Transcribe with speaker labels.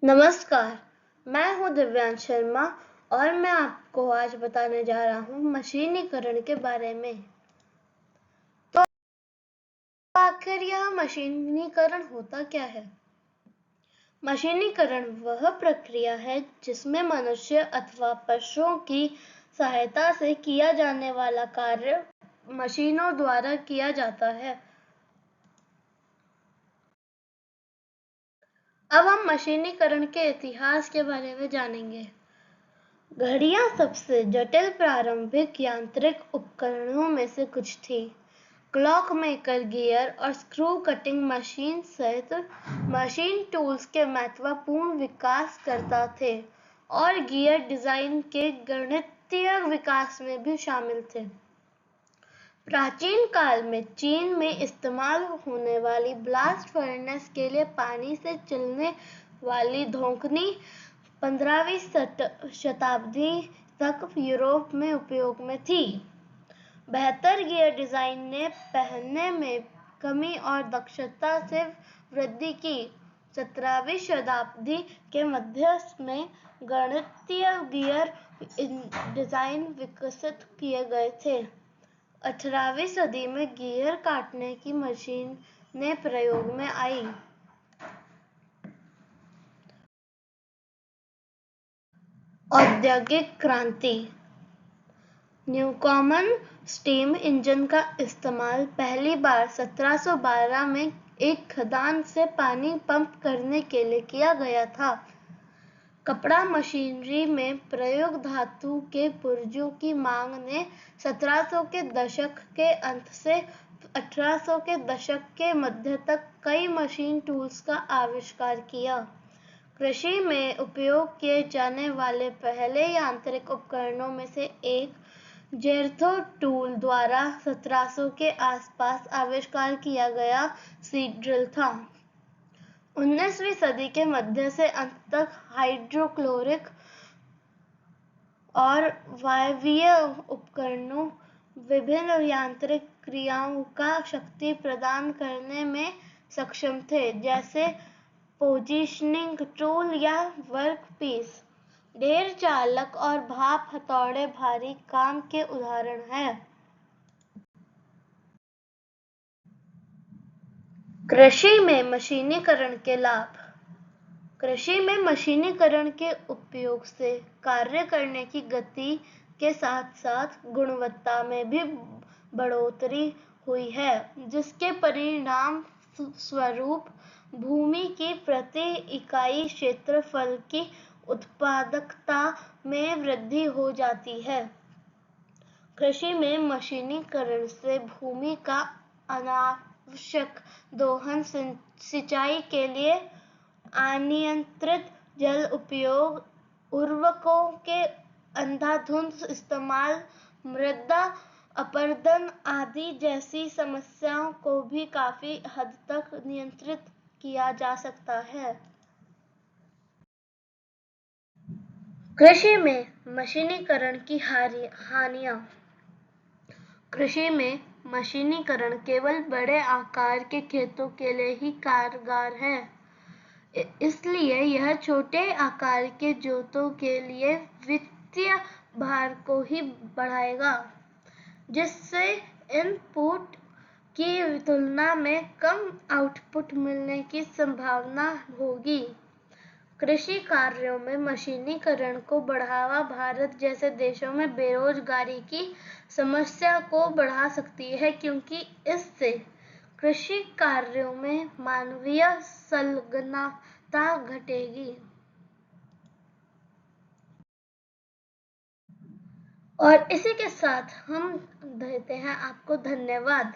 Speaker 1: नमस्कार, मैं हूँ दिव्यांश शर्मा और मैं आपको आज बताने जा रहा हूँ मशीनीकरण के बारे में। तो आखिर यह मशीनीकरण होता क्या है? मशीनीकरण वह प्रक्रिया है जिसमें मनुष्य अथवा पशुओं की सहायता से किया जाने वाला कार्य मशीनों द्वारा किया जाता है। अब हम मशीनीकरण के इतिहास के बारे में जानेंगे। घड़ियां सबसे जटिल प्रारंभिक यांत्रिक उपकरणों में से कुछ थी। क्लॉक मेकर, गियर और स्क्रू कटिंग मशीन सहित मशीन टूल्स के महत्वपूर्ण विकासकर्ता थे और गियर डिजाइन के गणितीय विकास में भी शामिल थे। प्राचीन काल में चीन में इस्तेमाल होने वाली ब्लास्ट फर्नेस के लिए पानी से चलने वाली धोकनी 15वीं शताब्दी तक यूरोप में उपयोग में थी। बेहतर गियर डिजाइन ने पहनने में कमी और दक्षता से वृद्धि की। 17वीं शताब्दी के मध्य में गणितीय गियर डिजाइन विकसित किए गए थे। 18वीं सदी में गियर काटने की मशीनें प्रयोग में आई। औद्योगिक क्रांति। न्यूकॉमन स्टीम इंजन का इस्तेमाल पहली बार 1712 में एक खदान से पानी पंप करने के लिए किया गया था। कपड़ा मशीनरी में प्रयोग धातु के पुर्जों की मांग ने 1700 के दशक के अंत से 1800 के दशक के मध्य तक कई मशीन टूल्स का आविष्कार किया। कृषि में उपयोग किए जाने वाले पहले यांत्रिक उपकरणों में से एक जेर्थो टूल द्वारा 1700 के आसपास आविष्कार किया गया सीड ड्रिल था। 19वीं सदी के मध्य से अंत तक हाइड्रोक्लोरिक और वायवीय उपकरणों विभिन्न यांत्रिक क्रियाओं का शक्ति प्रदान करने में सक्षम थे, जैसे पोजीशनिंग टूल या वर्कपीस। ढेर चालक और भाप हथौड़े भारी काम के उदाहरण हैं। कृषि में मशीनीकरण के लाभ। कृषि में मशीनीकरण के उपयोग से कार्य करने की गति के साथ साथ गुणवत्ता में भी बढ़ोतरी हुई है, जिसके परिणाम स्वरूप भूमि की प्रति इकाई क्षेत्रफल की उत्पादकता में वृद्धि हो जाती है। कृषि में मशीनीकरण से भूमि का अनावश्यक दोहन, सिंचाई के लिए अनियंत्रित जल उपयोग, उर्वरकों के अंधाधुंध इस्तेमाल, मृदा अपरदन आदि जैसी समस्याओं को भी काफी हद तक नियंत्रित किया जा सकता है। कृषि में मशीनीकरण की हानियां। कृषि में मशीनीकरण केवल बड़े आकार के खेतों के लिए ही कारगर है। इसलिए यह छोटे आकार के जोतों के लिए वित्तीय भार को ही बढ़ाएगा, जिससे इनपुट की तुलना में कम आउटपुट मिलने की संभावना होगी। कृषि कार्यों में मशीनीकरण को बढ़ावा भारत जैसे देशों में बेरोजगारी की समस्या को बढ़ा सकती है, क्योंकि इससे कृषि कार्यों में मानवीय संलग्नता घटेगी। और इसी के साथ हम देते हैं आपको धन्यवाद।